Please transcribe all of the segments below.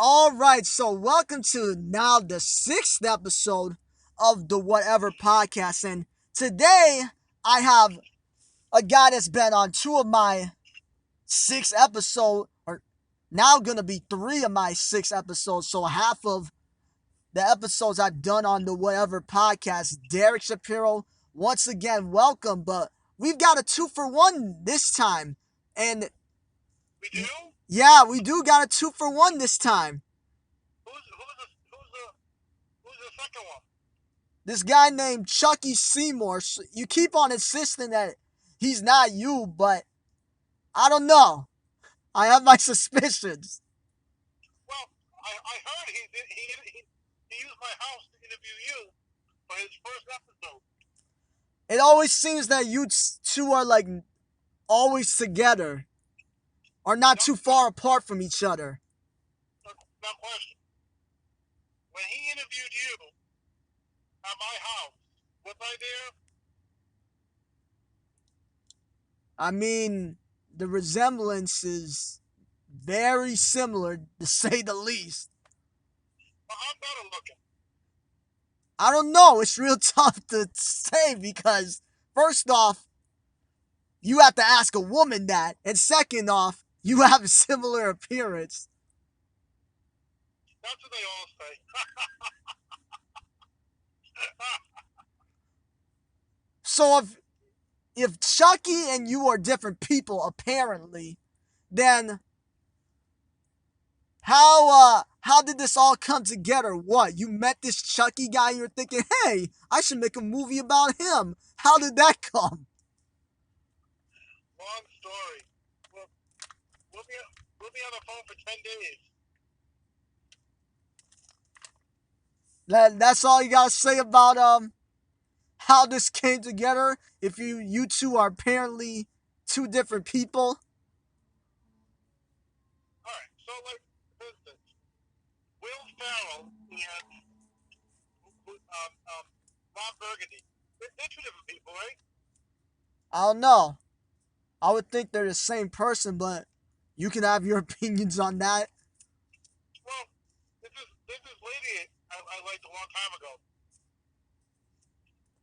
All right, so welcome to now the sixth episode of the Whatever podcast. And today I have a guy that's been on two of my six episodes, or now gonna be three of my six episodes. So half of the episodes I've done on the Whatever podcast. Derek Shapiro, once again, welcome. But we've got a 2-for-1 this time. And We do? yeah, we do got a 2-for-1 this time. Who's the second one? This guy named Chucky Seymour. You keep on insisting that he's not you, but I don't know. I have my suspicions. Well, I heard he used my house to interview you for his first episode. It always seems that you two are like always together, or not No, too far apart from each other. no question. When he interviewed you at my house, was I there? I mean, the resemblance is very similar, to say the least. Well, I'm better looking. I don't know. It's real tough to say because, first off, you have to ask a woman that, and second off, you have a similar appearance. That's what they all say. So if Chucky and you are different people, apparently, then how did this all come together? What, you met this Chucky guy and you're thinking, hey, I should make a movie about him. How did that come? Long story. Well, we'll be, we'll be on the phone for 10 days. That's all you gotta say about how this came together. If you two are apparently two different people. All right. So, like, for instance, Will Ferrell and Bob Burgundy. They're two different people, right? I don't know. I would think they're the same person, but you can have your opinions on that. Well, this is lady I liked a long time ago.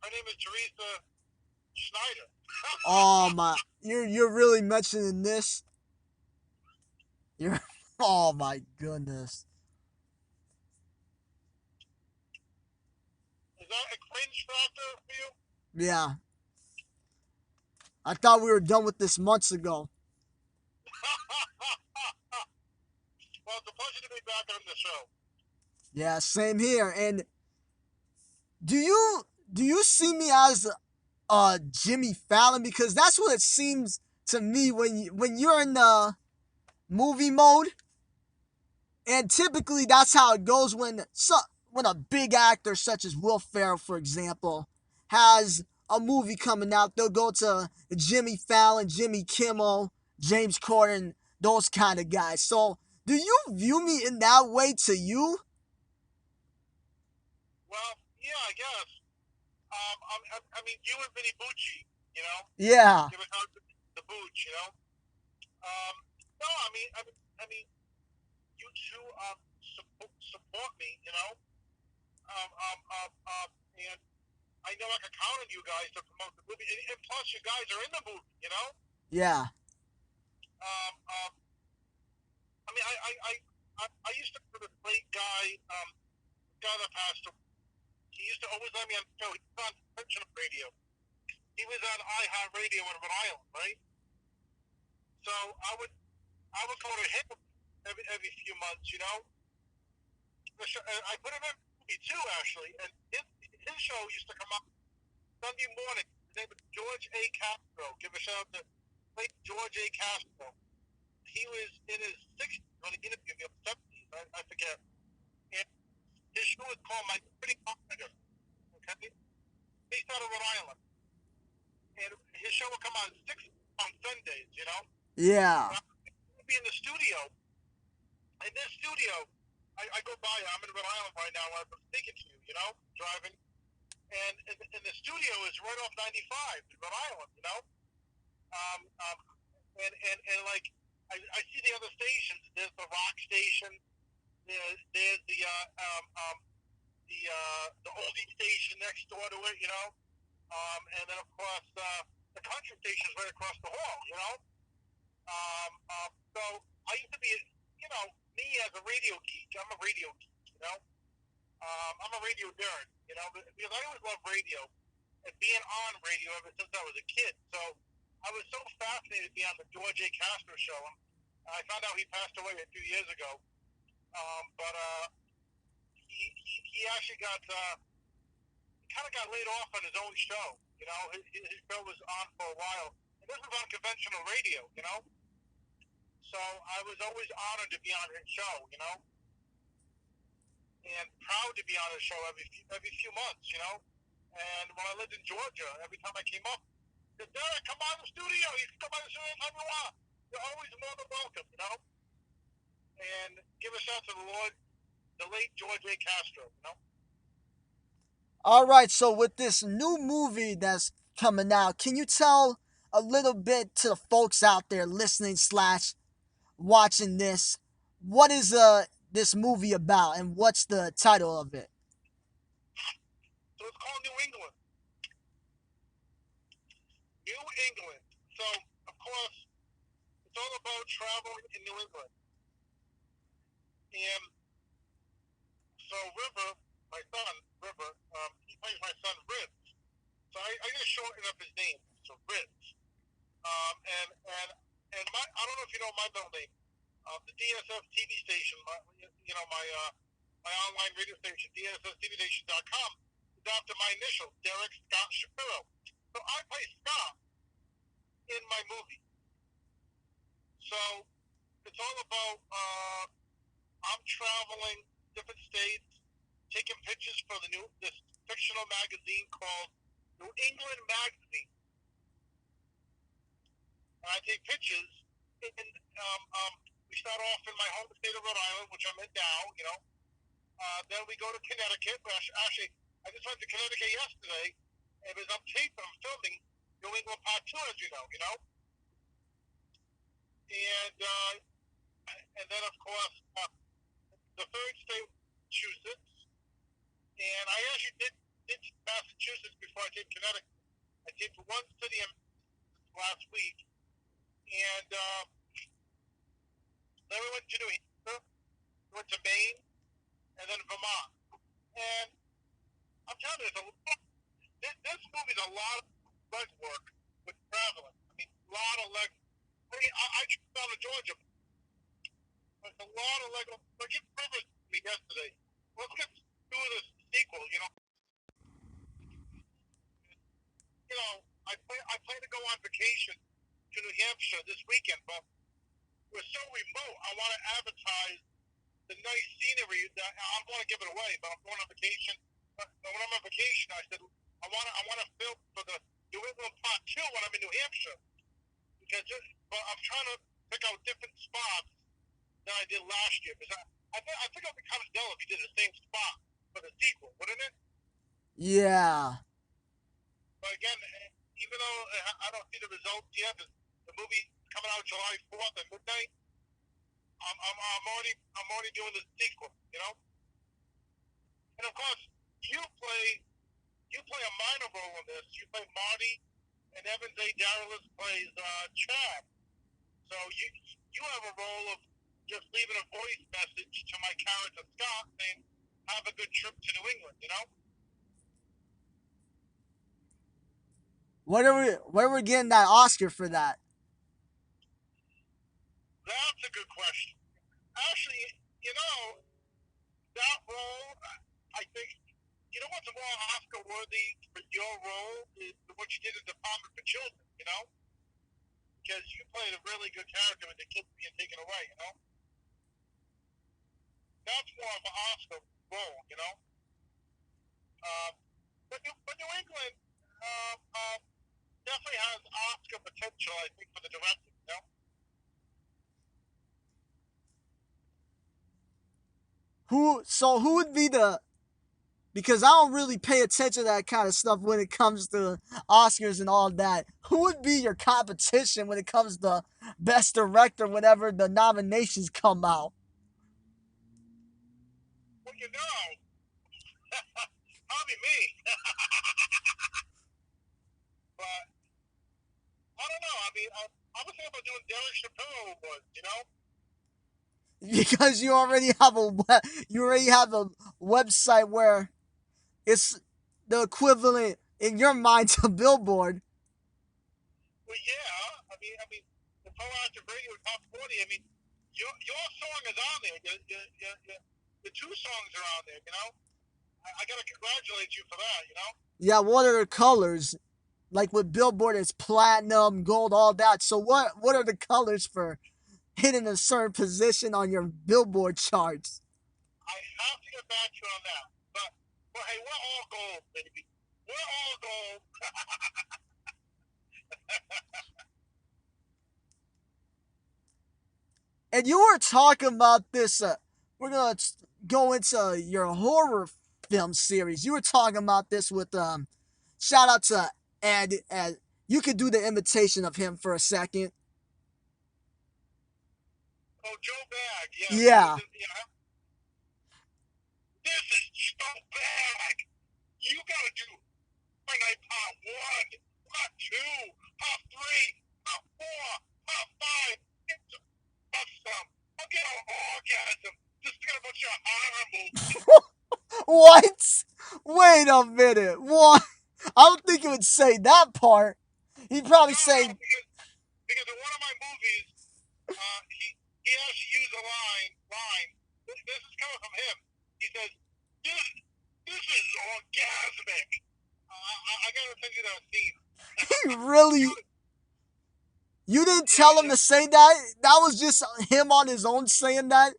Her name is Teresa Schneider. Oh my, you're really mentioning this. You're oh my goodness. Is that a cringe factor for you? Yeah, I thought we were done with this months ago. Well, it's a pleasure to be back on the show. Yeah, same here. And do you see me as Jimmy Fallon, because that's what it seems to me when you're in the movie mode, and typically that's how it goes when a big actor such as Will Ferrell, for example, has a movie coming out. They'll go to Jimmy Fallon, Jimmy Kimmel, James Corden, those kind of guys. So, do you view me in that way to you? Well, yeah, I guess. I mean, you and Vinny Bucci, you know, Yeah. give it out to the Booch, you know. Um, no, I mean, you two support me, you know. And I know I can count on you guys to promote the movie, and plus you guys are in the movie, you know. Yeah. Um, um, I mean, I used to be this great guy, guy that passed away. He used to always let me on the show. He was on Pension Radio. He was on iHeart Radio in Rhode Island, right? So I would go to him every few months, you know. I put him in a movie too, actually, and his show used to come up Sunday morning. His name was George A. Castro. Give a shout out to late George A. Castro. He was in his 60s when he interviewed me, or 70s, I forget. And his show was called My Pretty Comforter. Okay? Based out of Rhode Island. And his show would come on Sundays, you know? Yeah. I'd be in the studio. In this studio, I go by, I'm in Rhode Island right now, I'm speaking to you, you know, driving. And the studio is right off 95 in Rhode Island, you know? Um, um, and like, I see the other stations. There's the rock station, there's the oldie station next door to it, you know, and then of course the country station is right across the hall, you know. So I used to be, you know, me as a radio geek. I'm a radio geek, you know. I'm a radio nerd, you know, because I always loved radio and being on radio ever since I was a kid. So I was so fascinated to be on the George A. Castro show. I found out he passed away a few years ago, but he actually got kind of got laid off on his own show. You know, his show was on for a while, and this was on conventional radio. You know, so I was always honored to be on his show. You know, and proud to be on his show every few months. You know, and when I lived in Georgia, every time I came up, I said, Derek, come by the studio. You can come by the studio anytime you want. You're always more than welcome. You know, and give a shout to the Lord, the late George A. Castro. You know. All right, so with this new movie that's coming out, can you tell a little bit to the folks out there listening slash watching this? What is this movie about, and what's the title of it? So it's called New England. New England. So of course it's all about traveling in New England. And so River, my son, River, he plays my son Ribs. So I just shorten up his name, so Ribs. And my I don't know if you know my middle name. The DSS TV station, you know my online radio station, DSSTVstation.com, is after my initials, Derek Scott Shapiro. So I play Scott in my movie. So it's all about I'm traveling different states, taking pictures for this fictional magazine called New England Magazine. And I take pictures, and we start off in my home state of Rhode Island, which I'm in now. You know, then we go to Connecticut. Actually, I just went to Connecticut yesterday, and as I'm filming New England Part Two, as you know. You know, and then of course the third state, Massachusetts, and I actually did Massachusetts before I did Connecticut. I did one city last week, and then we went to New Hampshire, we went to Maine, and then Vermont. And I'm telling you, this movie's a lot of legwork with traveling. I mean, a lot of leg. I mean, I just down to Georgia. It's a lot of leg. Like you promised me yesterday. Let's get through this sequel. I plan to go on vacation to New Hampshire this weekend, but we're so remote. I want to advertise the nice scenery. That I don't want to give it away, but I'm going on vacation. But when I'm on vacation, I said I want to film for the New England Part Two when I'm in New Hampshire, but I'm trying to pick out different spots than I did last year because I think it would be kind of dull if you did the same spot for the sequel, wouldn't it? Yeah. But again, even though I don't see the results yet, the movie coming out July 4th at midnight. I'm already doing the sequel, you know. And of course, you play a minor role in this. You play Marty, and Evans A. Daralis plays Chad. So you have a role of just leaving a voice message to my character Scott saying, "Have a good trip to New England," you know. Where are we getting that Oscar for that? That's a good question. Actually, you know, that role, I think, you know what's more Oscar worthy for your role is what you did in Department for Children, you know? Because you played a really good character with the kids being taken away, you know? That's more of an Oscar role, you know? Um, but New England definitely has Oscar potential, I think, for the director, you know? Who would be the, because I don't really pay attention to that kind of stuff when it comes to Oscars and all that. Who would be your competition when it comes to best director whenever the nominations come out? Well, you know, probably me. But I don't know. I mean, I was thinking about doing Derek Shapiro awards. You know? Because you already have a website where it's the equivalent in your mind to Billboard. Well, yeah. I mean, the proactive radio top 40. I mean, your song is on there. The two songs are on there. You know? I gotta congratulate you for that. You know? Yeah, what are the colors? Like with Billboard, it's platinum, gold, all that. So what are the colors for hitting a certain position on your Billboard charts? I have to get back to you on that. But hey, we're all gold, baby. We're all gold. And you were talking about this. We're gonna go into your horror film series. You were talking about this with shout out to Ed. Ed. You could do the imitation of him for a second. Oh, Joe Bag. Yes, he was Yeah. in. You know, this is Joe Bag. You gotta do Night Part 1, Part 2, Part 3, Part 4, Part 5. It's awesome. I'll get an orgasm just thinking about your horror movie. What? Wait a minute. What? I don't think he would say that part. He'd probably No, say, because in one of my movies, he actually used a line. This is coming from him. He says, "This this is orgasmic." I gotta send you that scene. he really. You didn't Yeah, tell him yeah. to say that? That was just him on his own saying that?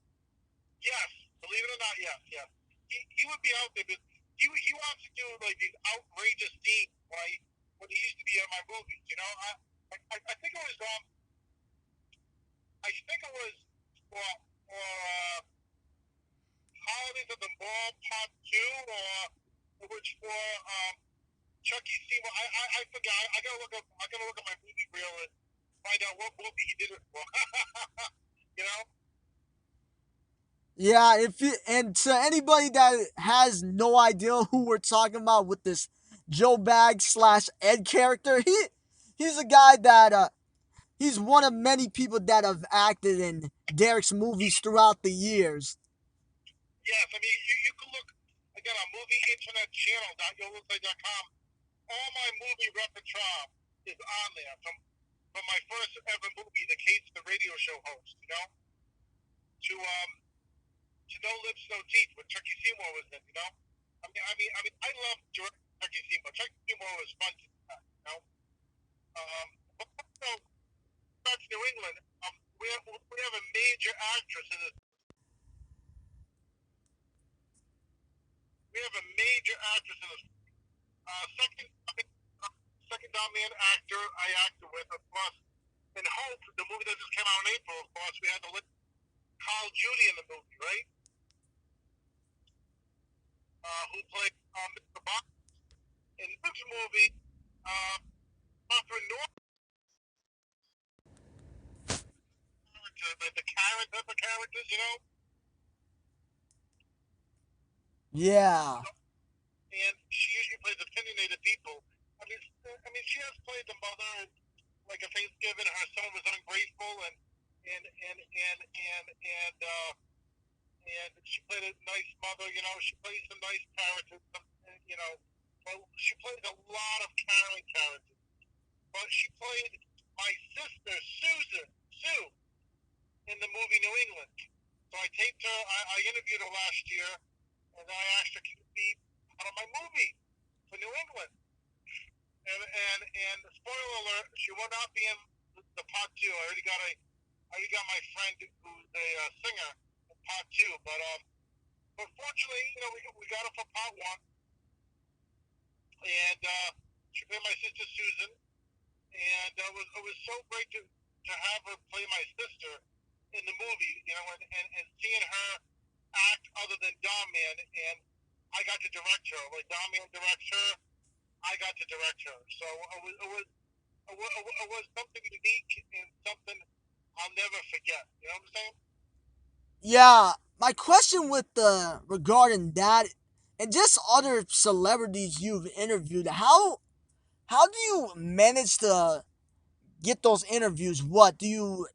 Yes, believe it or not, yes, yes. He would be out there, but he wants to do like these outrageous scenes when he used to be in my movies. You know, I think it was for Holidays at the Mall Part Two, or it was for Chucky Seymour. I forgot. I gotta look up my movie reel and find out what movie he did it for. You know? Yeah, if you and to anybody that has no idea who we're talking about with this Joe Bag slash Ed character, he's a guy that he's one of many people that have acted in Derek's movies throughout the years. Yes, I mean you can look again on movie internet channel.yolosite.com. All my movie repertoire is on there from my first ever movie, The Case of the Radio Show host, you know, to No Lips No Teeth, where Chucky Seymour was in, you know. I love Chucky Seymour. Chucky Seymour was fun to do, you know. But also, back to New England, we have a major actress in this. We have a major actress in this. Second dominant actor I acted with, of course. In Hope, the movie that just came out in April, of course, we had to let Carl Judy in the movie, right? Who played Mr. Bob. In this movie, Catherine Norton, like the Karen type of characters, you know? Yeah. And she usually plays opinionated people. She has played the mother, like a Thanksgiving, her son was ungrateful, and she played a nice mother. You know, she plays some nice characters. You know, so she plays a lot of caring characters. But she played my sister Sue in the movie New England. So I taped her. I interviewed her last year, and I asked her, "Can you be part of my movie for New England?" And spoiler alert, she will not be in the part two. I already got my friend who's a singer in part two, but fortunately, you know, we got her for part one, and she played my sister Susan, and it was so great to have her play my sister in the movie, you know, and seeing her act other than Dhar Mann, and I got to direct her. Like Dhar Mann directs her, I got to direct her. So it was something unique and something I'll never forget. You know what I'm saying? Yeah, my question with the regarding that and just other celebrities you've interviewed, how do you manage to get those interviews? What do you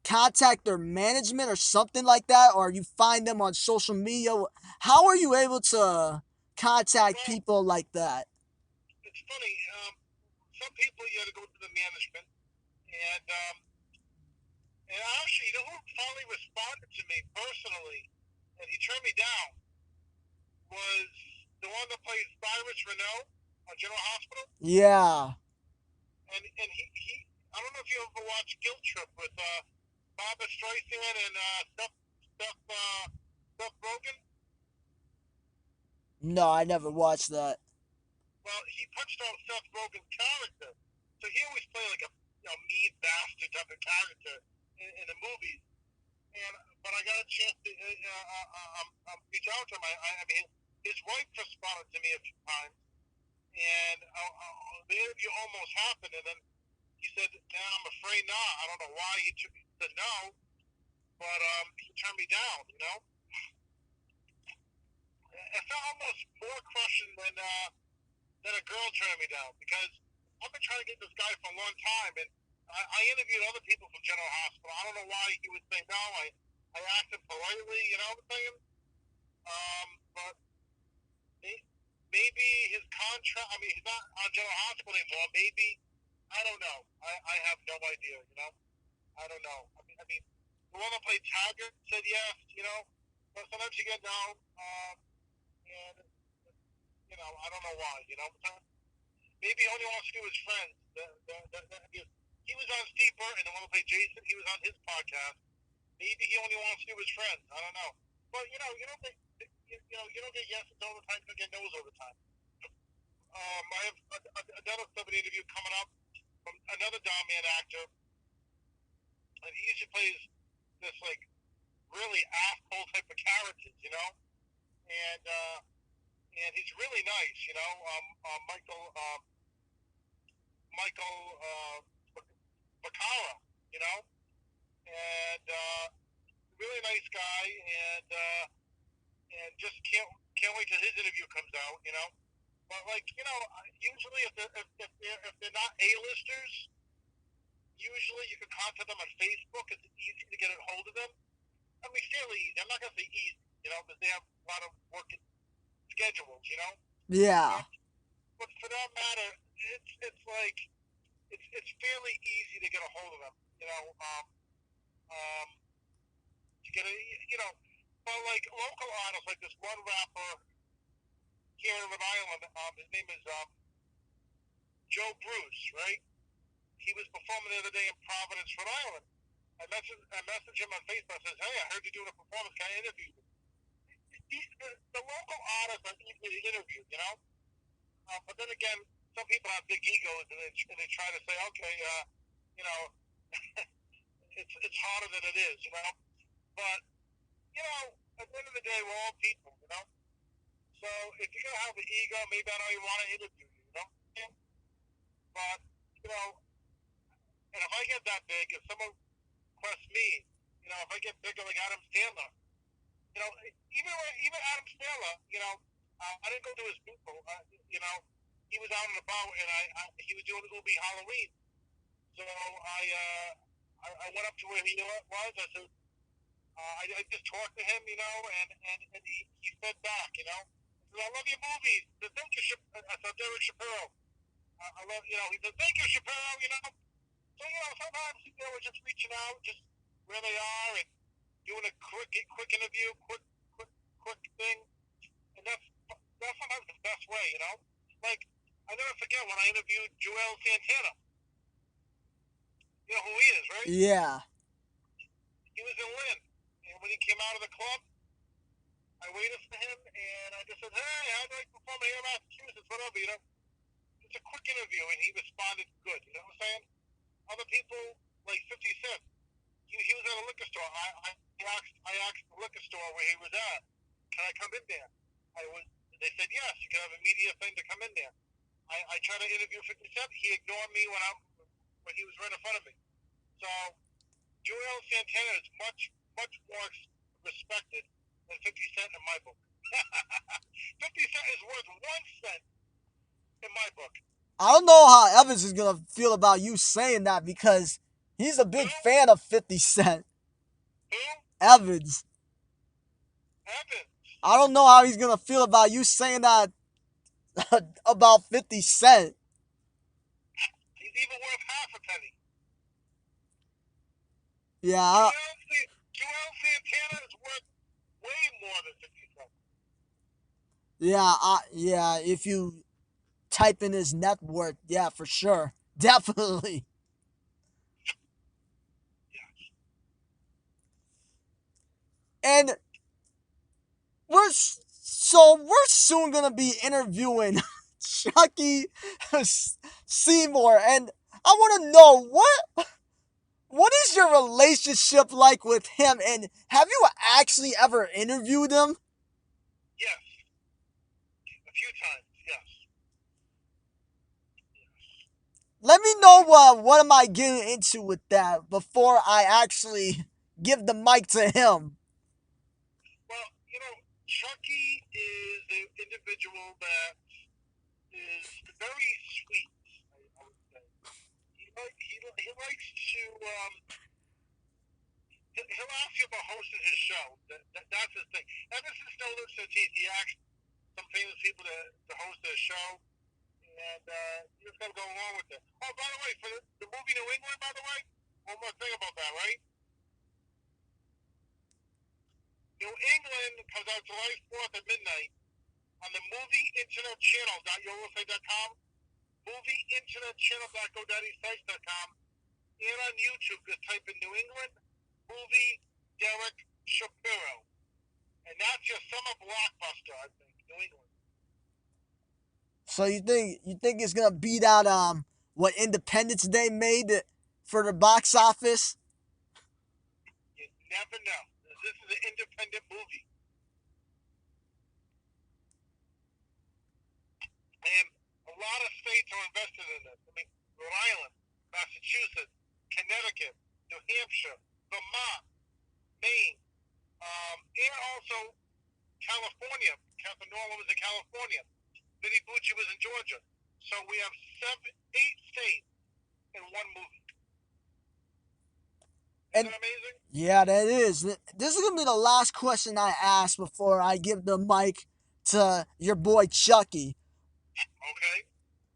contact their management or something like that, or you find them on social media? How are you able to contact Well, people like that? it's funny. Some people you got to go to the management, and actually, you know who finally responded to me personally, and he turned me down was the one that plays Cyrus Renault on General Hospital, Yeah. and he I don't know if you ever watched Guilt Trip with Barbara Streisand and Seth Rogen. No, I never watched that. Well, he punched out Seth Rogen's character, so he always played like a mean bastard type of character in the movies. And but I got a chance to reach out to him. I mean, his wife responded to me a few times, and the interview almost happened, and then he said, "Nah, I'm afraid not. I don't know why he said no, but he turned me down. You know, it felt almost more crushing than a girl turning me down because I've been trying to get this guy for a long time, and I interviewed other people from General Hospital. I don't know why he would say no. I asked him politely, you know what I'm saying? But maybe his contract. I mean, he's not on General Hospital anymore. Maybe I don't know. I have no idea. You know, I don't know. I mean, the one that played Taggart said yes. You know, but sometimes you get no. And you know, I don't know why. You know, maybe he only wants to do his friends. He was on Steve Burton, the one that played Jason. He was on his podcast. Maybe he only wants to do his friends. I don't know. But you don't get you don't get yeses all the time. You don't get nos all the time. I have another celebrity interview coming up from another Don Man actor, and he usually plays this like really asshole type of characters, you know, and he's really nice, you know. Michael Baccara, you know, and really nice guy, and just can't wait till his interview comes out, you know. But like you know, usually if they're not A-listers, usually you can contact them on Facebook. It's easy to get a hold of them. I mean, fairly easy. I'm not gonna say easy, you know, because they have a lot of working schedules, you know. Yeah. But for that matter, it's like it's fairly easy to get a hold of them, you know. Um, to get a you know, but like local artists, like this one rapper here in Rhode Island, his name is Joe Bruce, right? He was performing the other day in Providence, Rhode Island. I messaged him on Facebook. I says, "Hey, I heard you're doing a performance. Can I interview you?" The local artists are easy to interview, you know. But then again, some people have big egos, and they try to say, "Okay, you know, it's harder than it is," you know. But you know, at the end of the day, we're all people, you know. So if you're gonna have an ego, maybe I know you want to interview you, you know. But you know, and if I get that big, if someone requests me, you know, if I get bigger like Adam Sandler, you know, even Adam Sandler, you know, I didn't go to his people, you know, he was out and about, and he was doing Ubi Halloween, so I went up to where he was. I said, I just talked to him, you know, and he said back, you know, I said, I love your movies. He said, thank you, I said, Derek Shapiro. I love, you know, he said, thank you, Shapiro, you know. So, you know, sometimes, you know, we're just reaching out, just where they are, and doing a quick interview, quick, quick thing. And that's sometimes the best way, you know? Like, I never forget when I interviewed Joel Santana. You know who he is, right? Yeah. He was in Lynn. And when he came out of the club, I waited for him, and I just said, hey, how do I perform here in Massachusetts, whatever, you know? It's a quick interview, and he responded good, you know what I'm saying? Other people, like 50 Cent, he was at a liquor store. I asked the liquor store where he was at, can I come in there? They said, yes, you can have a media thing to come in there. I tried to interview 50 Cent. He ignored me when he was right in front of me. So Joel Santana is much more respected than 50 Cent in my book. 50 Cent is worth 1 cent in my book. I don't know how Evans is gonna feel about you saying that because he's a Who? big fan of 50 Cent. Who? Evans. Evans. I don't know how he's gonna feel about you saying that about 50 Cent. He's even worth half a penny. Yeah, Joel Santana is worth way more than 50 Cent. yeah. If you type in his net worth, yeah, for sure, definitely. Yes. And we're soon gonna be interviewing Chucky Seymour, and I want to know what is your relationship like with him, and have you actually ever interviewed him? Yes. A few times. Yes. Let me know what am I getting into with that before I actually give the mic to him. Well, Chucky is an individual that is very sweet. I would say he likes to he'll ask you about hosting his show. That's his thing. Ever since No Lips No Teeth, he asked some famous people to host their show, and you just gotta go along with it. Oh, by the way, for the movie New England, by the way, one more thing about that, right? New England comes out July 4th at midnight on the movie internet channel.eurosite.com, movie internet channel.godaddysites.com, and on YouTube, just type in New England movie Derek Shapiro. And that's your summer blockbuster, I think, New England. So you think it's gonna beat out what Independence Day made for the box office? You never know. This is an independent movie. And a lot of states are invested in this. I mean, Rhode Island, Massachusetts, Connecticut, New Hampshire, Vermont, Maine, and also California. Catherine Norland was in California. Vinny Bucci was in Georgia. So we have 8 states in one movie. Isn't that amazing? Yeah, that is. This is gonna be the last question I ask before I give the mic to your boy Chucky. Okay.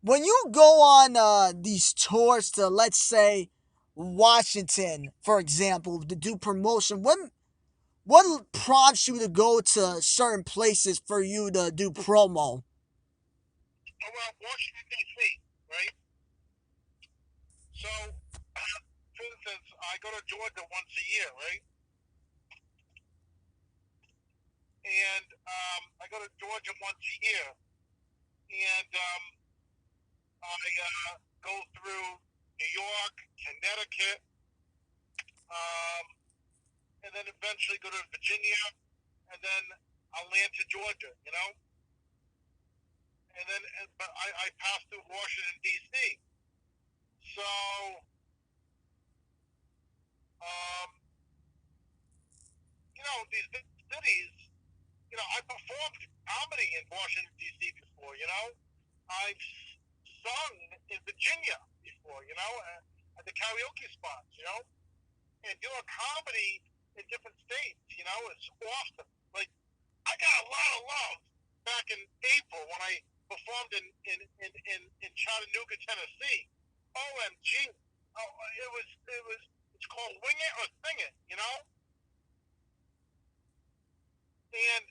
When you go on these tours to, let's say, Washington, for example, to do promotion, what prompts you to go to certain places for you to do promo? Oh, well, Washington, D.C., right? So, for instance, I go to Georgia once a year, right? And I go to Georgia once a year, and I go through New York, Connecticut, um, and then eventually go to Virginia, and then I'll land to Georgia, and then but I pass through Washington D.C. So um, these big cities, I performed comedy in Washington D.C. before, I've sung in Virginia before, at the karaoke spots, and doing comedy in different states, it's awesome. Like, I got a lot of love back in April when I performed in Chattanooga, Tennessee. OMG. Oh, it's called Wing It or Sing It, And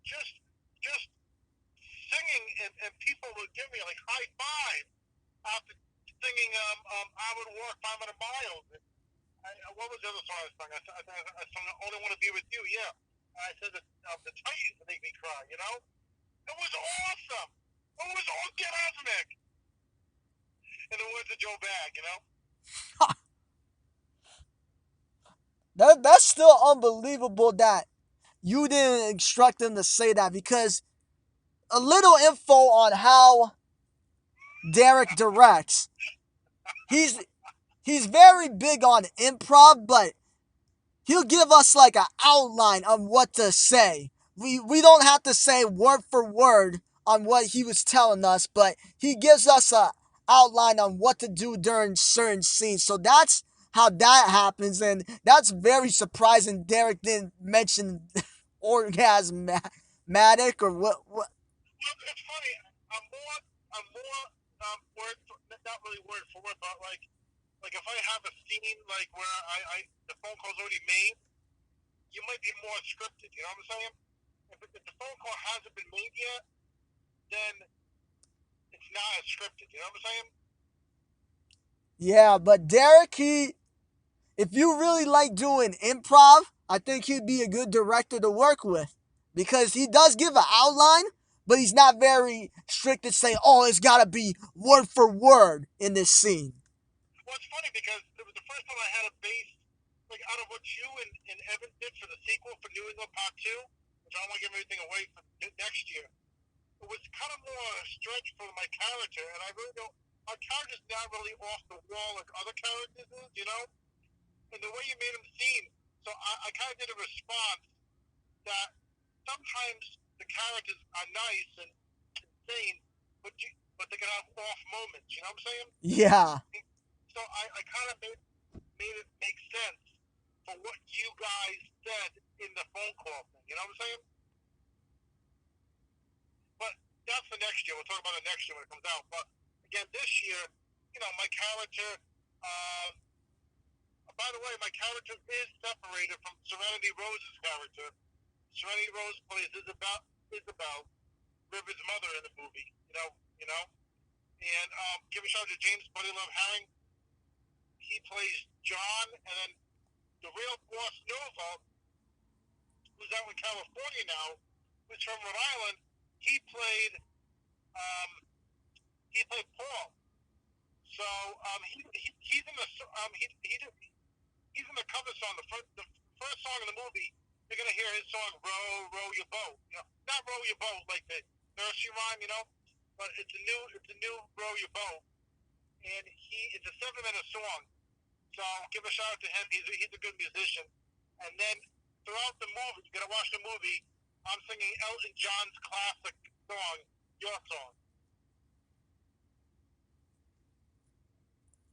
just singing, and people would give me like high five after singing I Would Walk 500 Miles. What was the other song I sung? I sung Only Want to Be With You, yeah. I said that the Titans make me cry, It was awesome. It was orgasmic. In the words of Joe Bag. That's still unbelievable that you didn't instruct them to say that, because a little info on how Derek directs. He's very big on improv, but he'll give us like an outline on what to say. We don't have to say word for word on what he was telling us, but he gives us a outline on what to do during certain scenes. So that's how that happens, and that's very surprising. Derek didn't mention orgasmatic or what. Well, it's funny. I'm more word for, not really word for word, but like if I have a scene like where the phone call's already made, you might be more scripted. You know what I'm saying? If the phone call hasn't been made yet, then it's not as scripted. You know what I'm saying? Yeah, but Derek, if you really like doing improv, I think he'd be a good director to work with because he does give an outline, but he's not very strict to say, oh, it's got to be word for word in this scene. Well, it's funny because it was the first time I had a base like out of what you and Evan did for the sequel for New England Part Two, which I don't want to give everything away for next year. It was kind of more a stretch for my character, and I really don't. Our character's not really off the wall like other characters is, you know. And the way you made him seem, so I kind of did a response that sometimes the characters are nice and insane, but they can have off moments. You know what I'm saying? Yeah. So I kind of made it make sense for what you guys said in the phone call thing. You know what I'm saying? But that's for next year. We'll talk about it next year when it comes out. But again, this year, you know, my character. By the way, my character is separated from Serenity Rose's character. Serenity Rose plays Isabel, River's mother in the movie. You know. And give a shout out to James Buddy Love Herring. He plays John, and then the real boss Nova, who's out in California now, who's from Rhode Island. He played Paul. So he's in the he's in the cover song. The first song in the movie. You're gonna hear his song "Row, Row Your Boat." You know, not "Row Your Boat" like the nursery rhyme, you know, but it's a new "Row Your Boat," and it's a 7-minute song. So give a shout out to him. He's a good musician. And then throughout the movie, you're gonna watch the movie. I'm singing Elton John's classic song, "Your Song."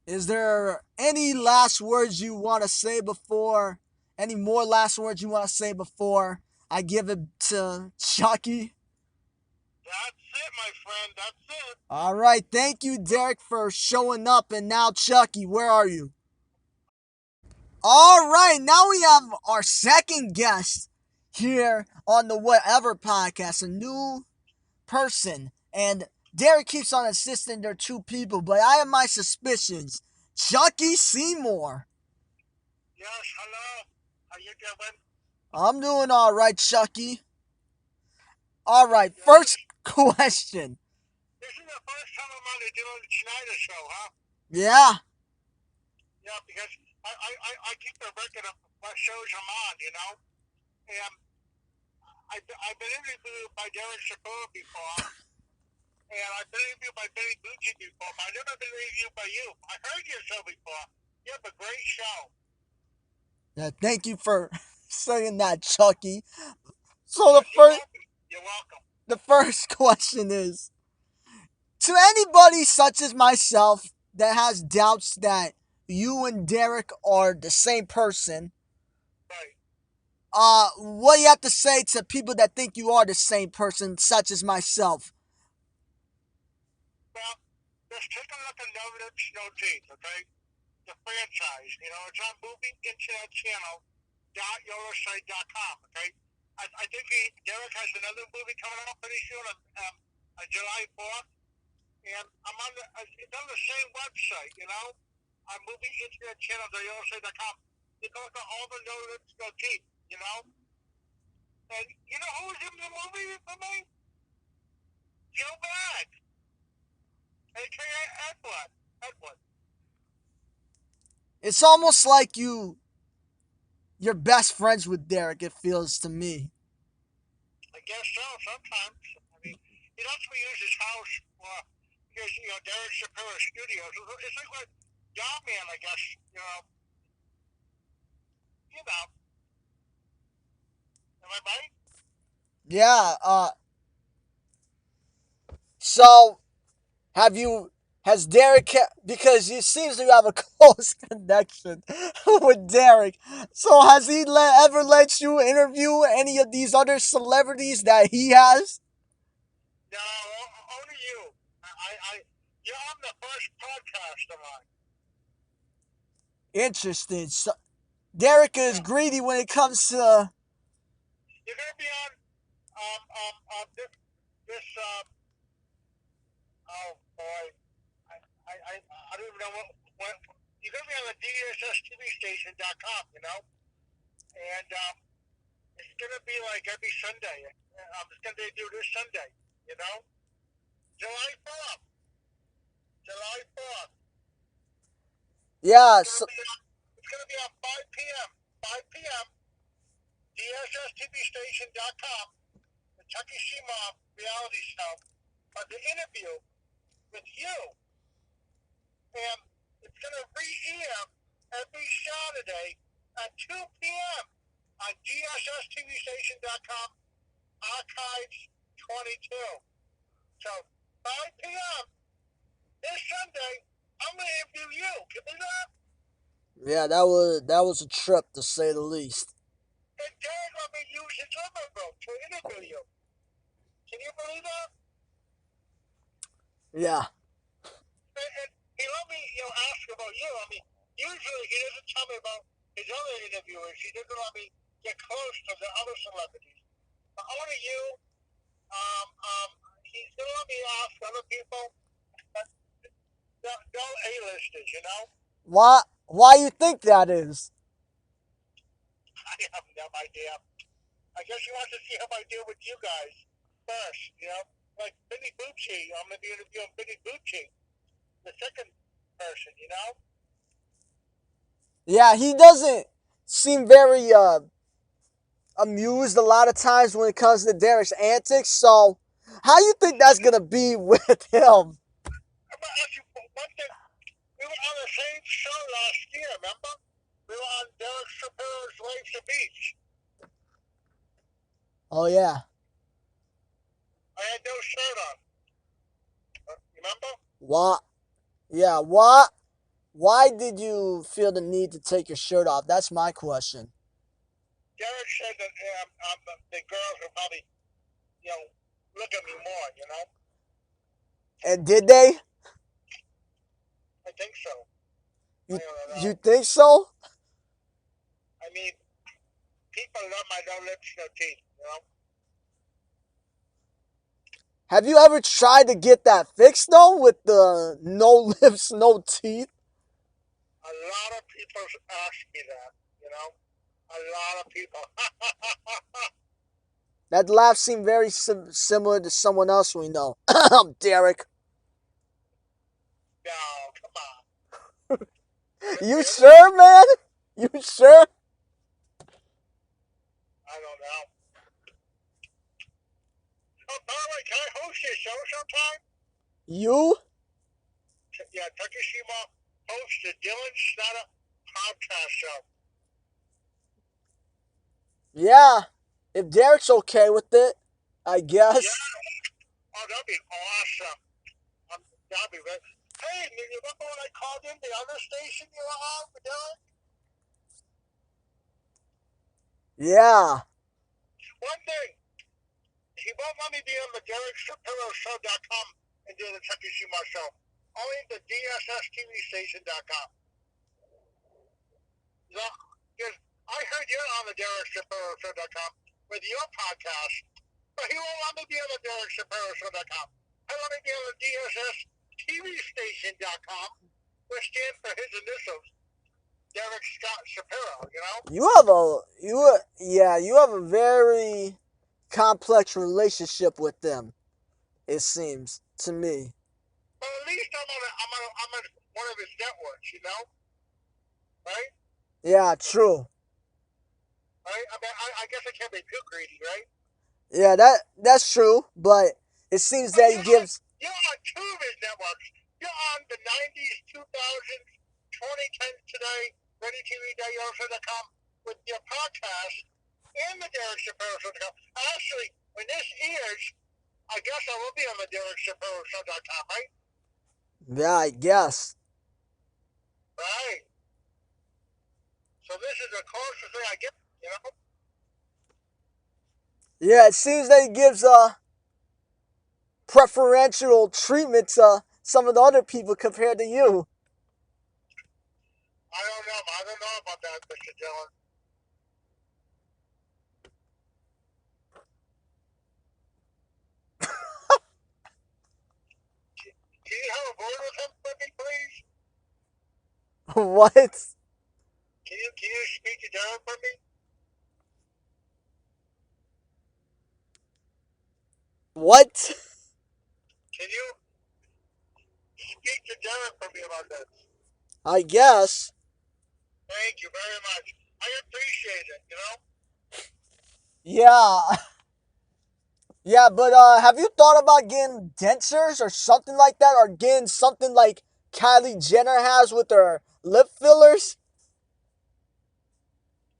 Is there any last words you want to say before? Any more last words you want to say before I give it to Chucky? That's it, my friend. That's it. All right. Thank you, Derek, for showing up. And now, Chucky, where are you? All right. Now we have our second guest here on the Whatever podcast, a new person. And Derek keeps on insisting they're two people, but I have my suspicions. Chucky Seymour. Yes, hello. How you doing? I'm doing all right, Chucky. All right, Yeah, first question. this is the first time I'm on the Dylan Schneider show, huh? Yeah. Yeah, because I keep the record of what shows I'm on, you know? And I've been interviewed by Derek Shapiro before, and I've been interviewed by Benny Gucci before, but I've never been interviewed by you. I heard your show before. You have a great show. Thank you for saying that, Chucky. So Yes, you're welcome. You're welcome. the first question is, to anybody such as myself that has doubts that you and Derek are the same person, Right. what do you have to say to people that think you are the same person, such as myself? Well, just take a look at No Lips, No Teeth, okay? The franchise, you know, it's on Movie Internet Channel .eurosite.com, okay? I think Derek has another movie coming out pretty soon on July 4th, and it's on the same website, you know, on Movie Internet Channel .eurosite.com. You can look at all the No Lips, No Teeth, you know? And you know who's in the movie for me? Joe Bag, a.k.a. Edward. It's almost like you're best friends with Derek, it feels to me. I guess so, sometimes. I mean, he lets me use his house for, Derek Shapiro Studios. It's like what Dhar Mann, I guess, you know. I right? Yeah. So have you? Has Derek? Because he seems to have a close connection with Derek. So has he ever let you interview any of these other celebrities that he has? No, only you. You're on the first podcast of mine. Interesting. So Derek is Yeah. greedy when it comes to. You're gonna be on this oh boy. I don't even know what you're gonna be on the DSSTVstation.com, you know? And it's gonna be like every Sunday. It's gonna do this Sunday, you know? July 4th. July 4th. Yeah. It's So, gonna be it's gonna be on 5 p.m. 5 p.m. DSSTVstation.com, the Takeshima reality show, the interview with you. And it's going to re-air every Saturday at 2 p.m. on DSSTVstation.com, Archives 22. So 5 p.m. this Sunday, I'm going to interview you. Can you believe that? yeah, that was a trip to say the least. And Derek let me use his living room to interview you. Can you believe that? Yeah. And he let me, ask about you. I mean, usually he doesn't tell me about his other interviewers. He doesn't let me get close to the other celebrities. But only you, he's gonna let me ask other people, but no A-listers, you know. Why you think that is? I have no idea. I guess he wants to see how I deal with you guys first, you know. Like Vinny Bucci, I'm gonna be interviewing Vinny Bucci, the second person, you know. Yeah, he doesn't seem very amused a lot of times when it comes to Derek's antics. So, how you think that's gonna be with him? I'm gonna ask you one thing. We were on the same show last year, remember? We were on Derek Shapiro's Waves to Beach. Oh yeah. I had no shirt on. Remember? What? Yeah. What? Why did you feel the need to take your shirt off? That's my question. Derek said that the girls will probably, look at me more, you know? And did they? I think so. I You don't you know. think so? I mean, people love my no lips, no teeth, you know? Have you ever tried to get that fixed though with the no lips, no teeth? A lot of people ask me that, you know? A lot of people. That laugh seemed very similar to someone else we know. Derek. No, come on. You Really? sure, man? You sure? I don't know. Oh, by the way, can I host your show sometime? You? Yeah, Takeshima hosts the Dylan Schnatter podcast show. Yeah. If Derek's okay with it, I guess. Yeah. Oh, that'd be awesome. That'd be great. Hey, you remember when I called in the other station you were on for Dylan? Yeah. One thing, he won't let me be on the DerekShapiroShow.com and do the Takeshima show. Only the DSSTVstation.com. No, because I heard you're on the DerekShapiroShow.com with your podcast, but he won't let me be on the DerekShapiroShow.com. I want to be on the DSSTVstation.com, which stands for his initials, Derek Scott Shapiro, you know? you have a very complex relationship with them. It seems to me. But at least I'm on one of his networks, you know? Right? Yeah, true. Right? I mean, I guess I can't be too greedy, right? Yeah, that's true. But it seems But that he gives. you're on two of his networks. You're on the 90s, 2000s, 2010s today, ReadyTV.com with your podcast, and the Derek Shapiro show. Actually, when this airs, I guess I will be on the Derek Shapiro show.com, right? Yeah, I guess. Right. So this is the closest thing I get, you know? Yeah, it seems that he gives preferential treatment to some of the other people compared to you. I don't know. I don't know about that, Mr. Dillon. Can you have a word with him for me, please? What? Can you speak to Derek for me? What? Can you speak to Derek for me about this? I guess. Thank you very much. I appreciate it, you know? Yeah. Yeah, but have you thought about getting dentures or something like that? Or getting something like Kylie Jenner has with her lip fillers?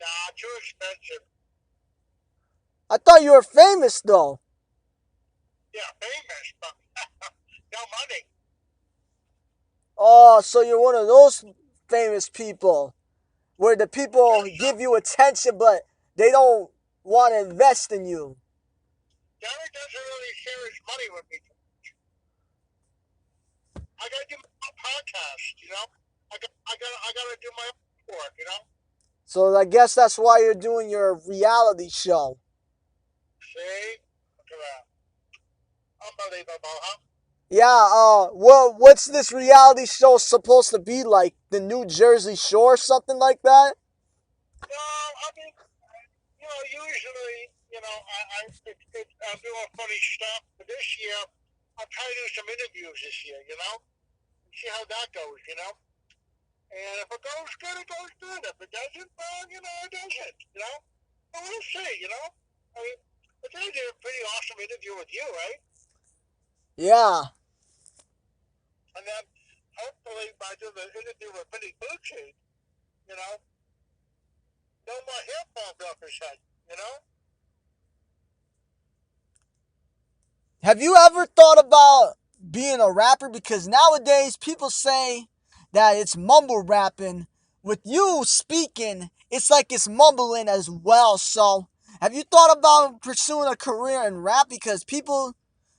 Nah, too expensive. I thought you were famous though. Yeah, famous, but no money. Oh, so you're one of those famous people where the I people guess so. give you attention, but they don't want to invest in you. Derek doesn't really share his money with me. I gotta do my own podcast, you know? I gotta do my own work, you know? So I guess that's why you're doing your reality show. See? Look at that. Unbelievable, huh? Yeah, well, what's this reality show supposed to be like? The New Jersey Shore, something like that? No, I mean, usually, I'm doing funny stuff, but this year, I'm trying to do some interviews this year, you know? See how that goes, you know? And if it goes good, it goes good. If it doesn't, well, it doesn't, you know? But we'll see, you know? I mean, but they did a pretty awesome interview with you, right? Yeah. And then, hopefully, by doing the interview with Vinny Bucci, you know, no more hair falls off his head, you know? Have you ever thought about being a rapper? Because nowadays people say that it's mumble rapping. With you speaking, it's like it's mumbling as well. So, have you thought about pursuing a career in rap? Because people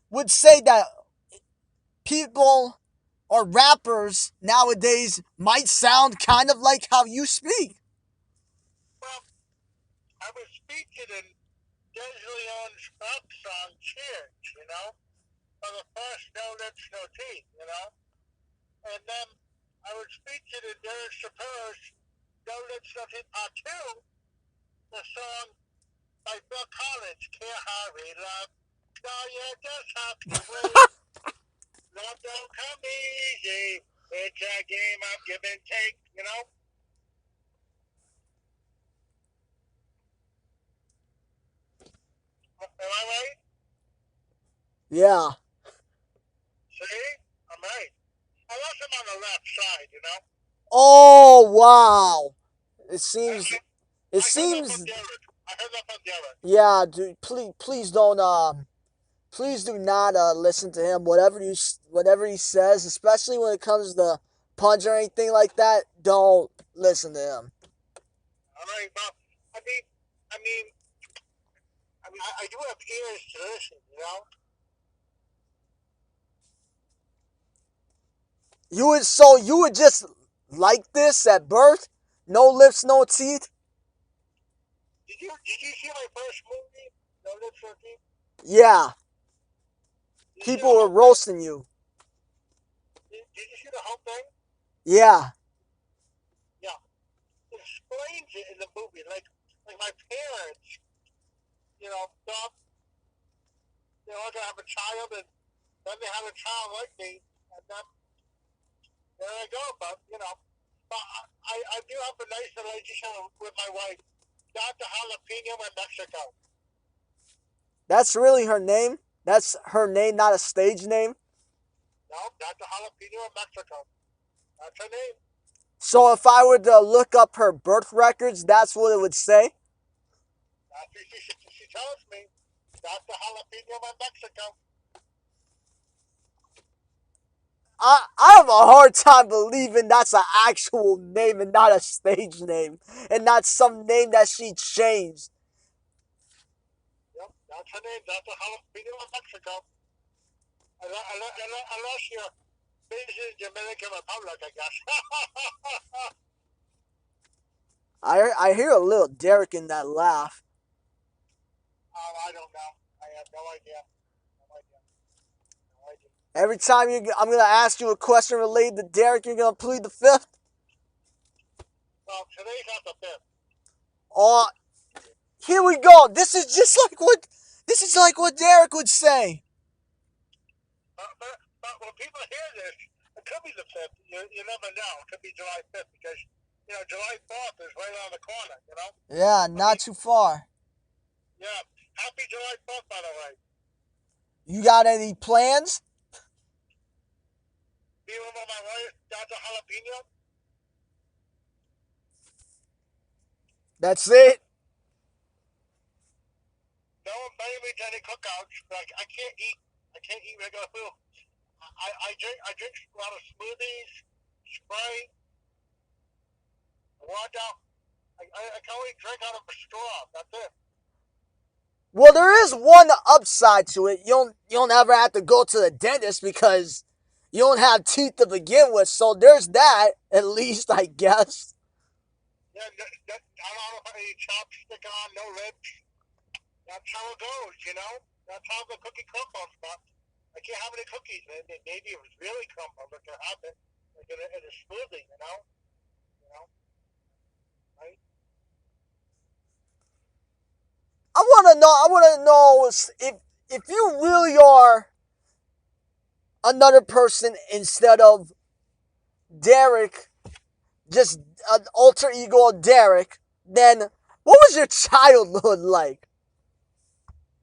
would say that people or rappers nowadays might sound kind of like how you speak. Well, I was featured in Desley Owens' rap song, Cheers, you know? For the first No Lips, No Teeth, you know? And then I was featured in Derek Shapiro's No Lips, No Teeth Part 2, the song by Bill Collins, Can't Hurry Love. No, yeah, just have to wait. Love don't come easy. It's a game of give and take, you know? Am I right? Yeah. See? I'm right. Unless I'm on the left side, you know? Oh wow. It I, seems. I, It I heard that from seems. Derek. I heard that from Derek. Yeah, dude. Please don't. Please do not listen to him. Whatever he says, especially when it comes to punch or anything like that. Don't listen to him. All right, well, I mean, I mean, I do have ears to listen, you know? You would just like this at birth, no lips, no teeth. Did you see my first movie? No Lips, No Teeth? Yeah, Did you see people the were whole thing? roasting you. Did you see the whole thing? Yeah, Yeah. It explains it in the movie. Like my parents, thought they were going to have a child, and then they had a child like me, and then there I go. But I do have a nice relationship with my wife, Dr. Jalapeno in Mexico. that's really her name. That's her name, not a stage name. No, Dr. Jalapeno in Mexico. That's her name. So if I were to look up her birth records, that's what it would say. She tells me that's the jalapeno in Mexico. I have a hard time believing that's an actual name and not a stage name and not some name that she changed. Yep, that's her name. That's the jalapeno in Mexico. Unless you're visiting Dominican Republic, I guess. I hear a little Derek in that laugh. I don't know. I have no idea. No idea. No idea. Every time I'm gonna ask you a question related to Derek, you're gonna plead the fifth. Well, today's not the fifth. Oh, here we go. This is like what Derek would say. But when people hear this, it could be the fifth. You never know. It could be July 5th because July 4th is right around the corner. Yeah, I not mean, too far. yeah. Happy July 4th, by the way. You got any plans? Being with my wife, Dr. Jalapeno. That's it. Don't invite me to any cookouts. Like I can't eat. I can't eat regular food. I drink a lot of smoothies, Sprite, water. I can only drink out of a straw. That's it. Well, there is one upside to it. You don't ever have to go to the dentist because you don't have teeth to begin with. So there's that, at least I guess. Yeah, I don't know if I eat chopstick on, no lips. That's how it goes. That's how the cookie crumbles. But I can't have any cookies. Maybe it was really crumbled. I can have it like in a smoothie. Right? I want to know if you really are another person instead of Derek, just an alter ego of Derek, then what was your childhood like?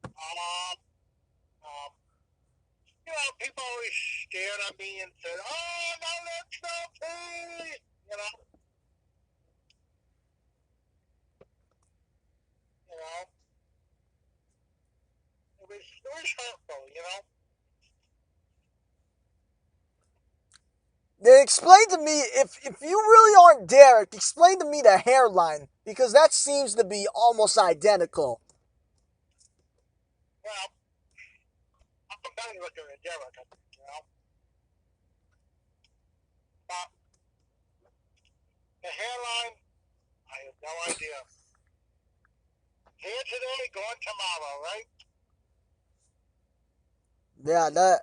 Um, um, people always stared at me and said, "Oh, no lips, no teeth." You know, you know, it was hurtful. Then explain to me if you really aren't Derek. Explain to me the hairline because that seems to be almost identical. Well, I'm better looking than Derek, I think. But the hairline, I have no idea. Here today, gone tomorrow, right? Yeah,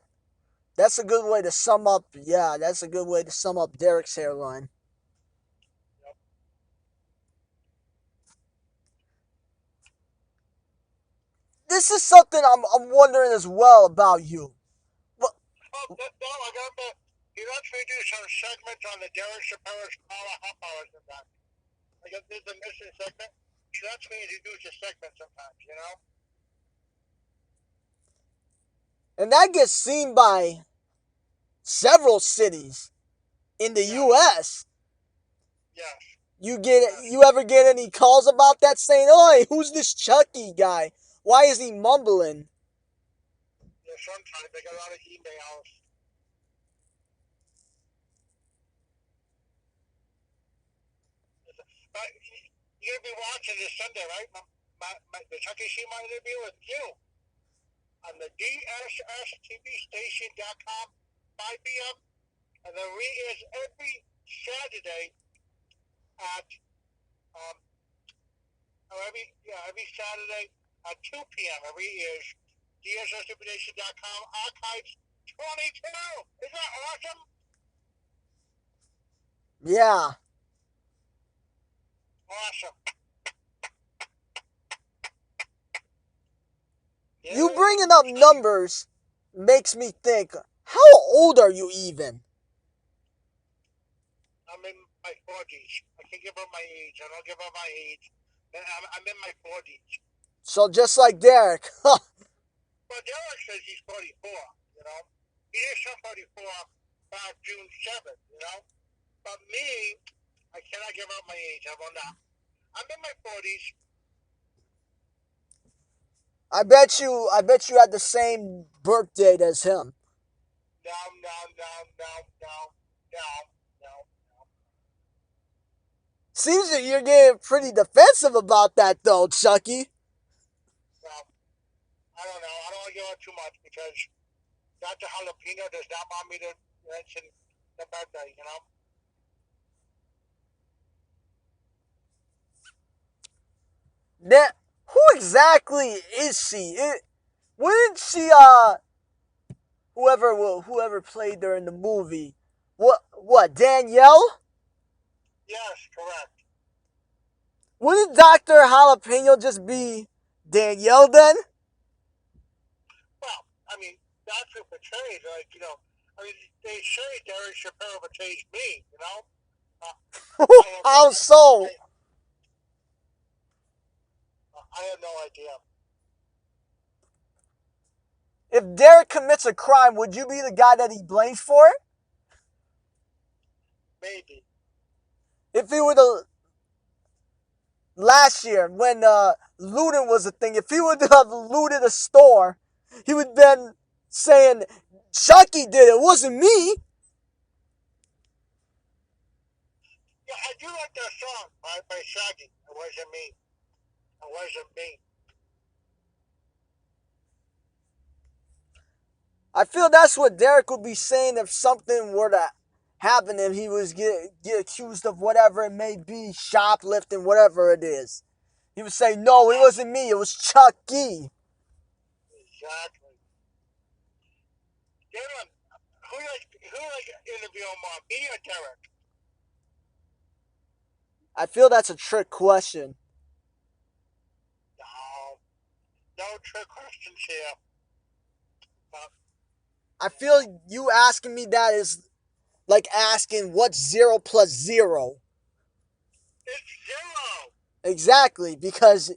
that's a good way to sum up. Yeah, that's a good way to sum up Derek's hairline. Yep. This is something I'm wondering as well about you. But Oh, no, I got the. He lets me do some segments on the Derek Shapiro's Power Half Hours sometimes. Like if there's a missing segment, he lets me do a segment sometimes. and that gets seen by several cities in the Yes, U.S. yes, yes. You ever get any calls about that saying, "Oi, who's this Chucky guy? Why is he mumbling?" Yeah, sometimes I get a lot of emails. But you're gonna be watching this Sunday, right? The Chucky Shima interview with you on the DSSTVstation.com, 5 p.m. And then re-airs every Saturday at um every Saturday at 2 p.m. It re-airs DSSTVstation.com archives 22. Isn't that awesome? Yeah, Awesome. you Yeah. bringing up numbers makes me think. How old are you even? I'm in my 40s. I can give up my age. I don't give up my age. I'm in my 40s. So just like Derek, huh? Well, Derek says he's 44. He is 44 back June 7th. But me, I cannot give up my age. I will not. I'm in my 40s. I bet you had the same birth date as him. No, no, no, no, no, no, no, Seems that you're getting pretty defensive about that though, Chucky. no. I don't know. I don't want to go on too much because Dr. Jalapeno does not want me to mention the birthday, you know? That who exactly is she? Wouldn't she whoever played her in the movie? What Danielle? Yes, correct. Wouldn't Doctor Jalapeno just be Danielle then? Well, I mean, that's who portrays, like, you know, I mean, they say Derek Shapiro portrays me, you know? Uh, I have no, How so? I have no idea. If Derek commits a crime, would you be the guy that he blames for it? Maybe. If he were the last year when looting was a thing, if he would have looted a store, he would then saying Chucky did it, it wasn't me. Yeah, I do like that song by Shaggy. It wasn't me. It wasn't me. I feel that's what Derek would be saying if something were to happen and he was get accused of whatever it may be, shoplifting, whatever it is. He would say, "No, it wasn't me. It was Chucky." Exactly. Dylan, who like interview him on? Me or Derek? I feel that's a trick question. No, no trick questions here. But, I feel you asking me that is like asking what's 0 plus 0. it's zero. Exactly, because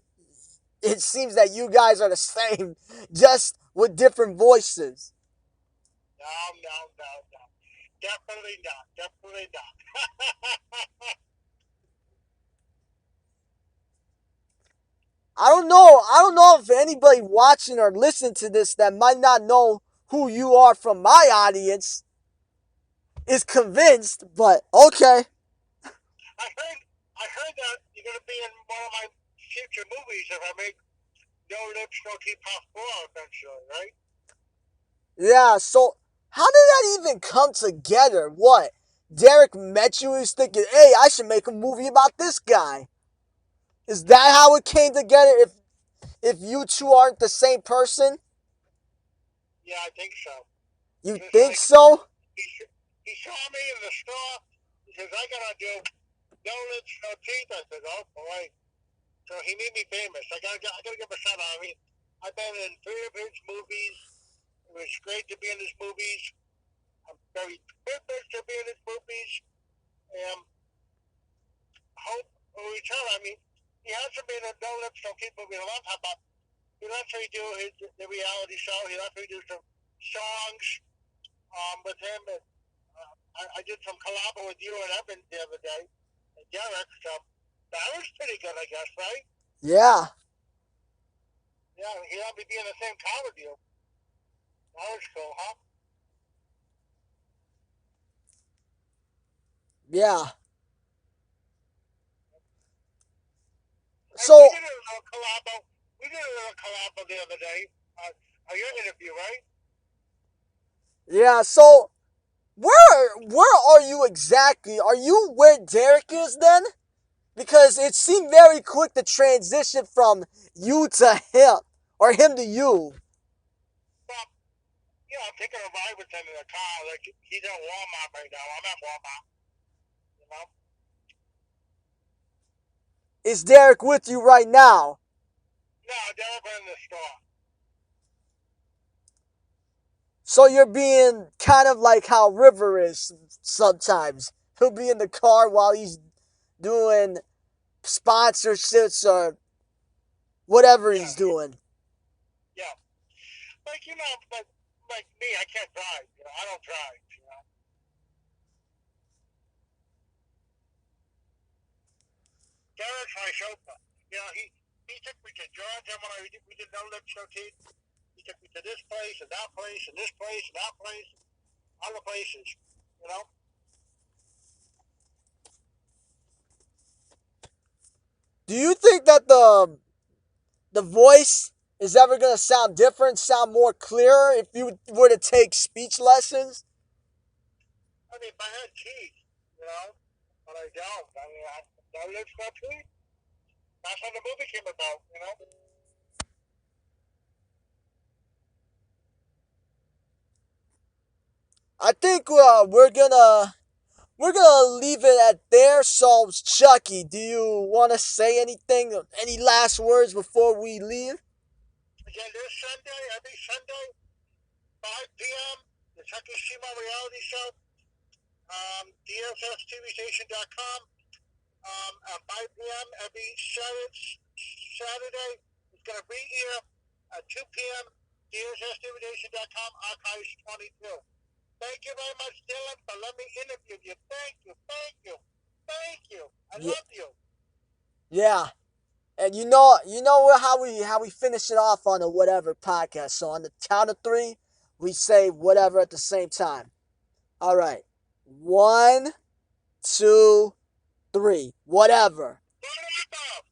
it seems that you guys are the same, just with different voices. No, no, no, no. Definitely not. Definitely not. I don't know if anybody watching or listening to this that might not know who you are from my audience is convinced, but okay. I heard I heard that you're gonna be in one of my future movies if I make No Lips, No Teeth Part 4 eventually, right? Yeah, so how did that even come together? What? Derek met you and was thinking, hey, I should make a movie about this guy. Is that how it came together if you two aren't the same person? Yeah, I think so. You Just think like so? he, he saw me in the store. He says, I gotta do No Lips, No Teeth. I said, oh boy. So he made me famous. I gotta give him a shout out. I mean, I've been in 3 of his movies. It was great to be in his movies. I'm very privileged to be in his movies. And hope will return. I mean, he hasn't been in No Lips, No Teeth movie in a long time, but he lets me do the reality show. He lets me do some songs with him. And, I did some collabo with you and Evan the other day, and Derek. So that was pretty good, I guess, right? Yeah, Yeah, he let me be in the same car with you. That was cool, huh? yeah. Hey, we So, did a little collabo. We did a little collabo the other day. Your interview, right? yeah, so where are you exactly? Are you where Derek is then? Because it seemed very quick to transition from you to him or him to you. Well, yeah, I'm taking a ride with him in the car. Like he's at Walmart right now. I'm at Walmart. You know? Is Derek with you right now? No, Derek went in the store. So you're being kind of like how River is sometimes. He'll be in the car while he's doing sponsorships or whatever Yeah, he's doing. yeah. Like but like me, I can't drive. You know, I don't drive. You know, Derek's my chauffeur. You know, He took me to Georgia when we did no lip show teeth. He took me to this place and that place and this place and that place, all the places, you know. Do you think that the voice is ever gonna sound different, sound more clearer if you were to take speech lessons? I mean, if I had teeth, you know, but I don't. I mean, no lips, no teeth. That's how the movie came about, you know. I think we're gonna leave it at there. So, Chucky, do you want to say anything? Any last words before we leave? Again, this Sunday, every Sunday, 5 p.m., the Takashima Reality Show, DSSTVStation.com, at 5 p.m. every Saturday. It's going to be here at 2 p.m. DSSTVStation.com, Archives 22. Thank you very much, Dylan, for letting me interview you. Thank you, thank you, thank you. I Yeah, love you. yeah. And you know how we finish it off on the whatever podcast. So on the count of three, we say whatever at the same time. All right, 1, 2, 3, whatever. Whatever.